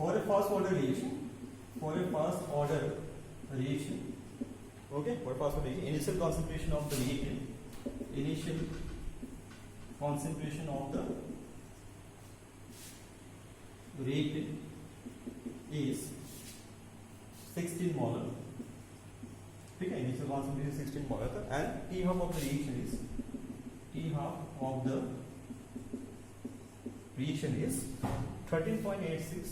For a first order reaction, okay, for first order reaction, initial concentration of the reagent, initial concentration of the reagent is 16 molar, ठीक है, initial concentration 16 molar था, and T half of the reaction is 13.86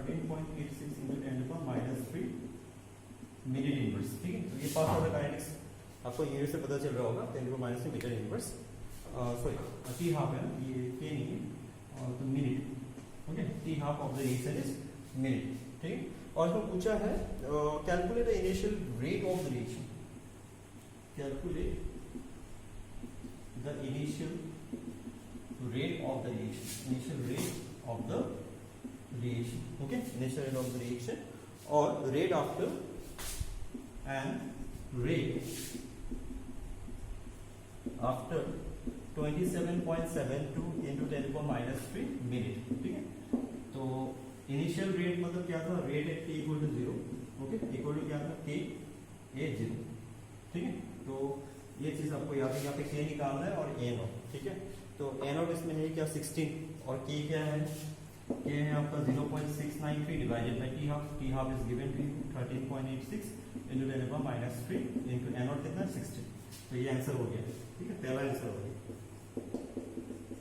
into 10 to the minus 3 minute inverse, ठीक है। तो ये फर्स्ट ऑर्डर काइनेटिक्स आपको यूनिट से पता चल रहा होगा, 10 to the minus 3 meter inverse, sorry T half है ना, ये के नहीं है, तो minute, okay, T half of the reaction is minute, ठीक है। और इसमें पूछा है calculate the initial rate of the reaction, calculate the initial rate of the reaction, initial rate of the reaction, okay, initial rate of the reaction or rate after and rate after 27.72 into 10 to the minus 3 minute, ठीक है। तो इनिशियल रेट मतलब क्या था, rate at t equal to 0, okay, equal to क्या था k a 0, ठीक है। तो ये चीज आपको याद है, यहाँ पे k निकालना है और a नो, ठीक है। तो एन आउट इसमें है क्या 16 और के क्या है, के है आपका 0.693 divided by T half is given to 13.86 into 10 to the minus 3 into N out कितना 16, तो ये आंसर हो गया, ठीक है, पहला आंसर हो गया,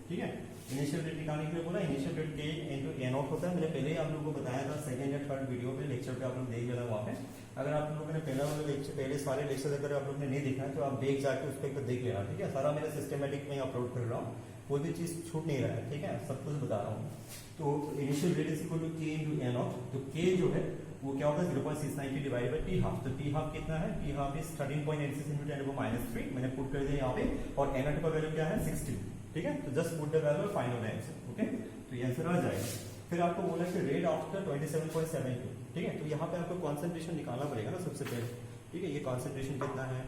ठीक है। इनिशियल रेट निकालने के लिए बोला, इनिशियल रेट के इनटू एन आउट होता है, मैंने पहले ही आप लोगों को बताया था सेकंड या थर्ड वीडियो पे, लेक्चर पे आप लोग देख लेना वहाँ पे। अगर आप लोगों ने पहले सारे लेक्चर अगर आप लोगों ने नहीं देखा है तो आप देख जाके उस पर देख लेना, ठीक है। सारा मेरा सिस्टमेटिक में अपलोड कर रहा हूँ, कोई भी चीज छूट नहीं रहा है, ठीक है, सब कुछ बता रहा हूँ। तो initial rate is equal to K into N out, तो के जो है वो क्या होगा 0.693 डिवाइडेड बाय टी हाफ, तो टी हाफ कितना है, T half is 13.86 into 10 to the minus 3, मैंने पुट कर दिया यहाँ पे, और एन आउट का वैल्यू क्या है 16, ठीक है। तो just put the value final answer, okay, तो ये आंसर आ जाएगा। फिर आपको बोला कि रेट आफ्टर 27.72, ठीक है, तो यहाँ पे आपको कॉन्सेंट्रेशन निकालना पड़ेगा ना सबसे पहले, ठीक है, ये कॉन्सेंट्रेशन कितना है,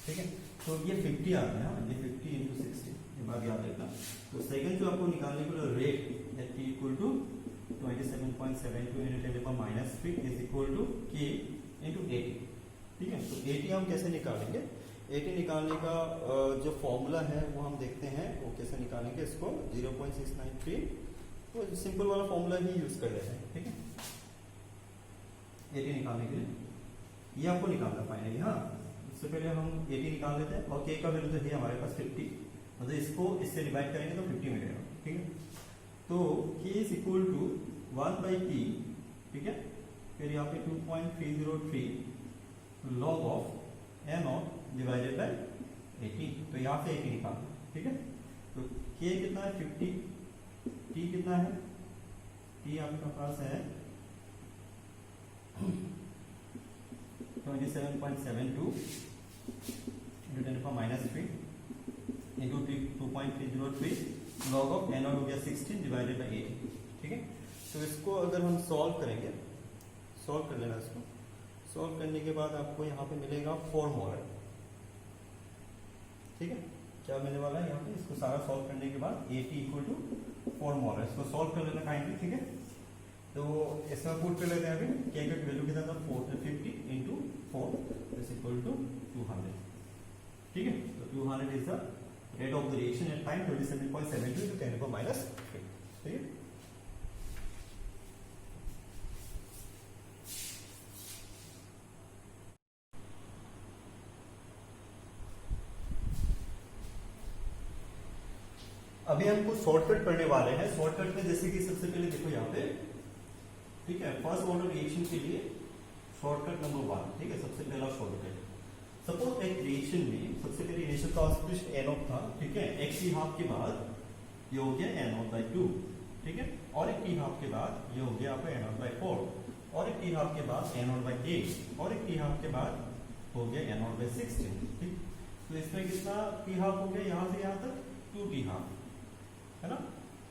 ठीक है। तो ये 50 आ गया, ये 50 × 60, ये बात याद रखना। तो सेकंड जो आपको निकालने के लिए rate that T equal to 27.72 × 10⁻³ is equal to K × 80, ठीक है। तो 80 हम कैसे निकालेंगे, 80 निकालने का जो फॉर्मूला है वो हम देखते हैं, वो कैसे निकालेंगे इसको, 0.693, तो सिंपल वाला फॉर्मूला ही यूज कर लेते हैं, ठीक है। 80 निकालने के लिए ये आपको निकालना फाइनली, हाँ उससे पहले हम 80 निकाल लेते हैं, और K का वैल्यू तो है हमारे पास 50, मतलब इसको इससे डिवाइड करेंगे तो 50 मिलेगा, ठीक है। तो K is equal to 1/T, ठीक है। फिर यहाँ पे 2.303 log of n0 divided by 80, तो यहाँ से 80 निकालना, ठीक है। तो K कितना है 50, T कितना है, T आपके पास है 27.72 × 10⁻³ इंटू 2.303 log ऑफ n0 हो गया 16 डिवाइडेड बाय 80, ठीक है। तो इसको अगर हम सॉल्व करेंगे, सॉल्व कर लेना इसको, सॉल्व करने के बाद आपको यहाँ पे मिलेगा 4 मोलर, ठीक है। क्या मिलने वाला है यहाँ पे, इसको सारा सॉल्व करने के बाद 80 इक्वल टू 4 मोलर, इसको सॉल्व कर लेना काइंडली, ठीक है। तो इसमें पुट कर लेते हैं अभी, K का वैल्यू कितना था 50 × 4 इज इक्वल टू 200, ठीक है। तो 200 is the rate of the reaction at time 27.72 × 10⁻³, ठीक है। अभी हम कुछ शॉर्टकट करने वाले हैं। शॉर्टकट में जैसे कि सबसे पहले देखो यहाँ पे, ठीक है, फर्स्ट ऑर्डर रिएक्शन के लिए शॉर्टकट नंबर 1, ठीक है, सबसे पहला शॉर्टकट। सपोज एक रिएक्शन में सबसे पहले इनिशियल कॉन्सेंट्रेशन n0 था, ठीक है, एक टी हाफ के बाद ये हो गया n0/2, ठीक है, और एक टी हाफ के बाद ये हो गया आपका n0/4, और एक टी हाफ के बाद n0/8, और एक टी हाफ के बाद हो गया n0/16, ठीक। तो इसमें कितना टी हाफ हो गया, यहाँ से यहाँ तक 2 टी हाफ, है ना।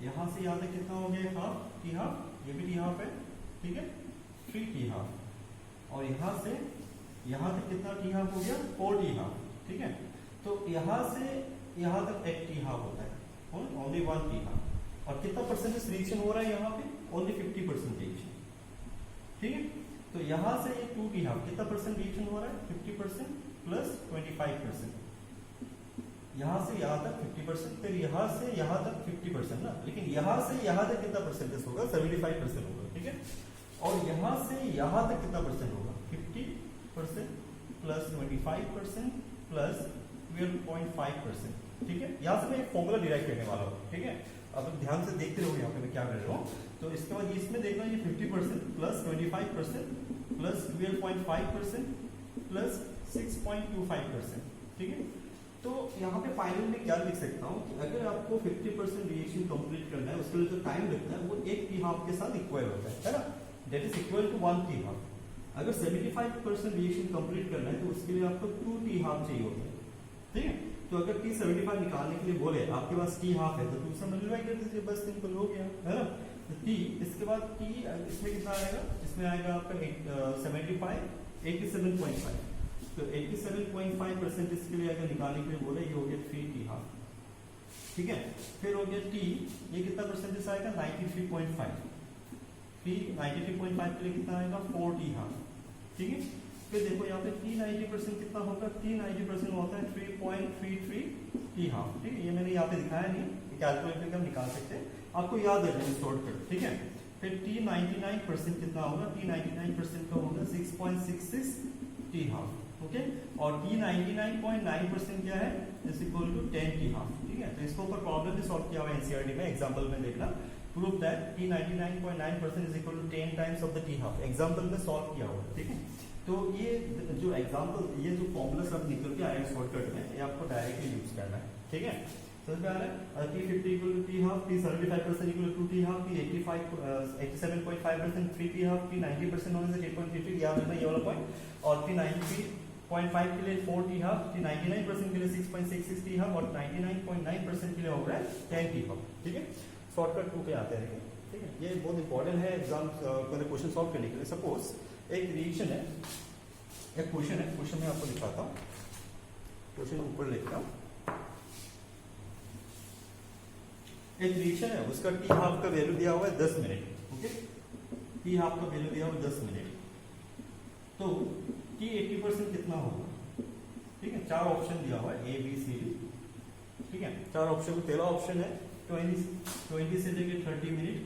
यहाँ से यहाँ तक कितना हो गया, हाफ टी हाफ, ये भी टी हाफ है, ठीक है, 3 टी हाफ, और यहाँ से यहाँ तक कितना टी हाफ हो गया, 4 टी हाफ, ठीक है। तो यहाँ से यहाँ तक 1 टी हाफ होता है, ओनली 1 टी हाफ, और कितना परसेंटेज रिएक्शन हो रहा है यहाँ पे, ओनली 50% रिएक्शन, ठीक है। तो यहाँ से ये 2 टी हाफ कितना परसेंट रिएक्शन हो रहा है, 50% प्लस 25%, यहाँ से यहाँ तक 50%, फिर यहाँ से यहाँ तक 50% ना, लेकिन यहाँ से यहाँ तक कितना परसेंटेज होगा, 75% होगा, ठीक है। और यहाँ से यहाँ तक कितना परसेंट होगा, 50% प्लस 25% प्लस 12.5%, ठीक है। यहाँ से मैं एक फॉर्मूला डिराइव करने वाला हूँ, ठीक है। अब ध्यान से देखते रहो यहाँ पे मैं क्या कर रहा हूँ। तो इसके बाद इसमें देखना, ये 50% प्लस 25% प्लस 12.5% प्लस 6.25%, ठीक है। तो यहाँ पे फाइनल में क्या लिख सकता हूँ कि अगर आपको 50% रिएक्शन कंप्लीट करना है, उसके लिए जो टाइम लगता है वो 1 टी हाफ के साथ इक्वल होता है ना, that is equal to 1 T half. अगर 75% रिएक्शन कंप्लीट करना है तो उसके लिए आपको 2 टी हाफ चाहिए होता है, ठीक है। तो अगर टी 75 निकालने के लिए बोले, आपके पास टी हाफ है तो 2 से मल्टीप्लाई कर दीजिए, बस सिंपल हो गया, है ना। तो टी, इसके बाद टी इसमें कितना आएगा, इसमें आएगा आपका 75 87.5, तो 87.5% इसके लिए अगर निकालने के लिए बोले, ये हो गया 3 टी हाफ, ठीक है। फिर हो गया टी, ये कितना परसेंटेज आएगा 93.5, 93.5 के लिए कितना आएगा 4 टी हाफ, ठीक है। फिर देखो यहाँ पे टी 90% कितना होगा, टी 90% होता है 3.33 टी हाफ, ठीक है। ये मैंने यहाँ पे दिखाया नहीं, कैलकुलेटर हम निकाल सकते हैं, आपको याद रखना शॉर्टकट, ठीक है। फिर टी 99% कितना होगा, टी 99% का होगा 6.66 टी हाफ, ओके। और टी 99.9% क्या है, is equal to 10 T half, ठीक है। तो इसके ऊपर प्रॉब्लम भी सॉल्व किया हुआ है एनसीईआरटी में, एग्जांपल में देखना, prove that T 99.9% is equal to 10 times of the T half, example में सॉल्व किया हुआ है, ठीक है। तो ये जो एग्जांपल, ये जो फॉर्मूला सब निकल के आया शॉर्टकट में, ये आपको डायरेक्टली यूज करना है, ठीक है। समझ में आ रहा है, T 50 equal to T half, T 75% equal to T half, T 87.5% 3 T half, T 90% होने से 8.33, याद रखना ये वाला पॉइंट, और टी 90.5 के लिए 4 टी हाफ, टी 99% के लिए 6.66 टी हाफ, और 99.9% के लिए हो रहा है 10 टी हाफ, ठीक है। शॉर्टकट 2 पे आते हैं, ठीक है। ये बहुत इंपॉर्टेंट है एग्जाम क्वेश्चन सॉल्व करने के लिए। सपोज एक रिएक्शन है, एक क्वेश्चन है, क्वेश्चन मैं आपको दिखाता हूँ, क्वेश्चन ऊपर लिखता हूँ। एक रिएक्शन है, उसका टी हाफ का वैल्यू दिया हुआ है 10 मिनट। ओके, टी हाफ का वैल्यू दिया हुआ है 10 मिनट। तो टी 80% कितना होगा? ठीक है, 4 ऑप्शन दिया हुआ है, ए बी सी डी। ठीक है, 4 ऑप्शन में पहला ऑप्शन है 20 से लेकर 30 मिनट।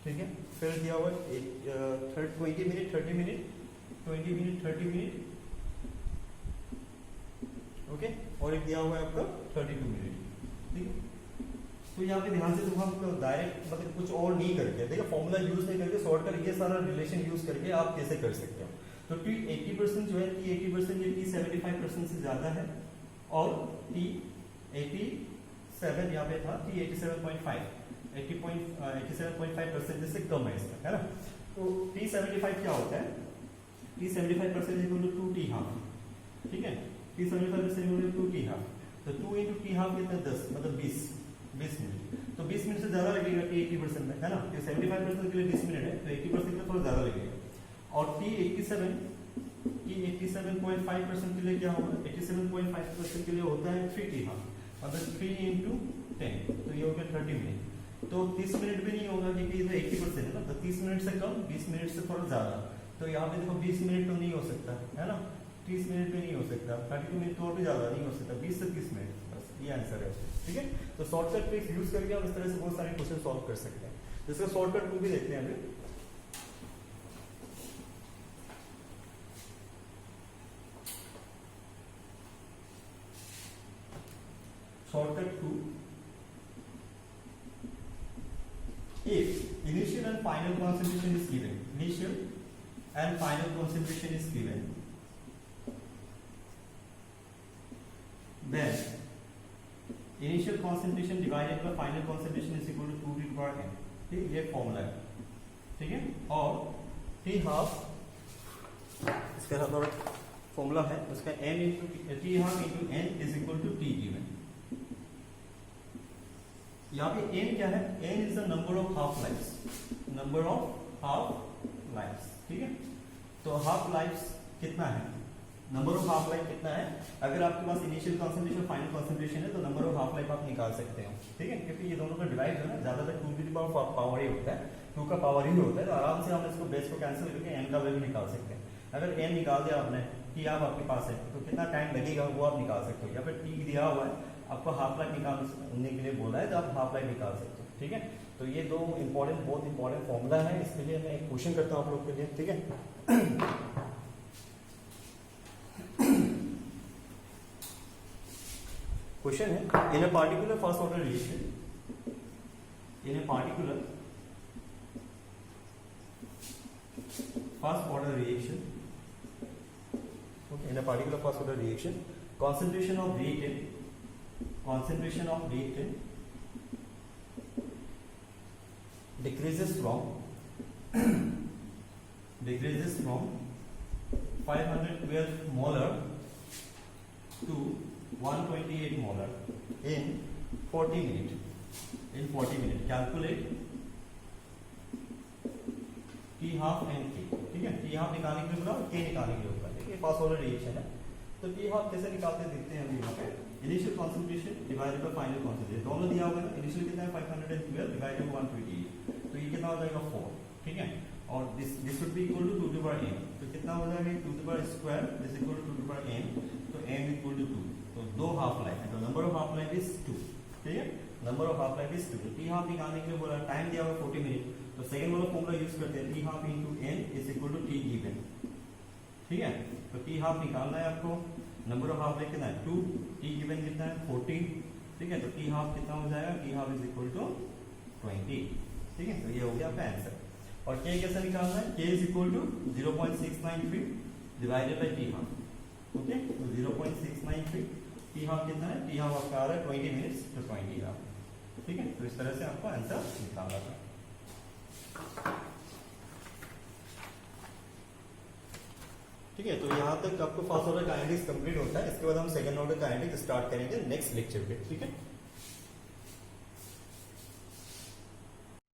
ठीक है, फिर दिया हुआ है 20 minute, 30 minute, 20 minute, 30 minute. Okay, और एक दिया हुआ है आपका 32 मिनट। ठीक है, तो यहाँ पे ध्यान से तो हम डायरेक्ट मतलब कुछ और नहीं करके, देखिए फॉर्मूला यूज नहीं करके शॉर्ट कर ये सारा रिलेशन यूज करके आप कैसे कर सकते हो। तो टी 80% जो है, टी 80% ये टी 75% से ज्यादा है, और टी 87 यहाँ पे था, टी 87.5 87.5% से कम है इसका, है ना। तो टी 75 क्या होता है? T 75% equal to 2 T half. ठीक है, T 75% equal to 2 T half. तो 2 इंटू टी हाफ कितना 10 मतलब 20 मिनट। तो 20 मिनट से ज्यादा लगेगा टी 80% में, है ना। तो 75% के लिए 20 मिनट है, तो 80% का थोड़ा ज्यादा लगेगा। और टी 87.5% के लिए क्या होगा? 87.5% के लिए होता है 3 टी हाफ, मतलब 3 इंटू 10, तो ये हो गया 30 मिनट। तो 30 मिनट भी नहीं होगा क्योंकि ये 80% है ना, तो 30 मिनट से कम, 20 मिनट से थोड़ा ज्यादा। तो यहाँ पे देखो 20 मिनट तो नहीं हो सकता, है ना, 30 मिनट भी नहीं हो सकता, 32 मिनट तो और भी ज्यादा नहीं हो सकता, 20 से 30 मिनट, बस ये आंसर है। ठीक है, तो शॉर्टकट ट्रिक्स यूज करके हम इस तरह से बहुत सारे क्वेश्चन सॉल्व कर सकते हैं। जिसका शॉर्टकट वो भी देखते हैं अभी। Shortcut 2, if initial and final concentration is given, initial and final concentration is given, then initial concentration divided by final concentration is equal to 2 t power n। ठीक, ये फॉर्मूला है। ठीक है, और टी हाफ इसका फॉर्मूला है उसका n into T half into n is equal to T given. यहाँ पे n क्या है? n is the number of half lives, number of half lives. ठीक है, तो हाफ लाइफ्स कितना है? नंबर ऑफ हाफ लाइफ कितना है? अगर आपके पास इनिशियल कॉन्सेंट्रेशन फाइनल कॉन्सेंट्रेशन है तो नंबर ऑफ हाफ लाइफ आप निकाल सकते हो। ठीक है, क्योंकि ये दोनों का डिवाइड है ना, ज्यादातर 2 की पावर ही होता है, 2 का पावर ही होता है, तो आराम से हम इसको बेस को कैंसिल करके n का वैल्यू निकाल सकते हैं। अगर n निकाल दिया आपने, टी आप आपके पास है, तो कितना टाइम लगेगा वो आप निकाल सकते हो। या फिर टी दिया हुआ है, आपको हाफ लाइफ निकालने के लिए बोला है, तो आप हाफ लाइफ निकाल सकते हो। ठीक है, तो ये दो बहुत इंपॉर्टेंट फॉर्मूला है। इसके लिए मैं एक क्वेश्चन करता हूँ आप लोग के लिए। ठीक है, क्वेश्चन है, in a particular first order reaction, in a particular first order reaction, in a particular first order reaction, concentration of reactant decreases from 512 molar to 128 molar in 40 minutes. Calculate T half and K। ठीक है, T half निकालने के लिए बोला, K निकालने के लिए बोला। फर्स्ट ऑर्डर रिएक्शन है, तो टी हाफ कैसे निकालते हैं देखते हैं हम। यहाँ पे initial concentration divided by final concentration, दोनों दिया हुआ है। इनिशियल कितना है 512 डिवाइडेड बाय 128, तो ये कितना हो जाएगा 4। ठीक है, और this should be equal to 2 to power n, तो कितना हो जाएगा 2 to power square is equal to 2 to power n, तो n इक्वल टू 2, तो 2 हाफ लाइफ है, तो number of half life is 2। ठीक है, number of half life is 2। T half निकालने के लिए बोला, टाइम दिया हुआ 40 मिनट, तो सेकंड वाला फॉर्मूला यूज करते हैं, T half into n is equal to T given. ठीक है, तो टी हाफ निकालना है आपको, नंबर ऑफ हाफ लाइफ कितना है 2, टी गिवन कितना है 40। ठीक है, तो टी हाफ कितना हो जाएगा, T half is equal to 20। ठीक है, तो ये हो गया आपका आंसर। और के कैसे निकालना है? K is equal to 0.693 divided by T half. Okay, तो 0.693, टी हाफ कितना है? टी हाफ आपका आ रहा है 20 मिनट्स, तो 20 हाफ। ठीक है, तो इस तरह से आपको आंसर निकालना था। ठीक है, तो यहाँ तक आपको फर्स्ट ऑर्डर काइनेटिक्स कंप्लीट होता है। इसके बाद हम सेकंड ऑर्डर काइनेटिक्स स्टार्ट करेंगे नेक्स्ट लेक्चर पे। ठीक है।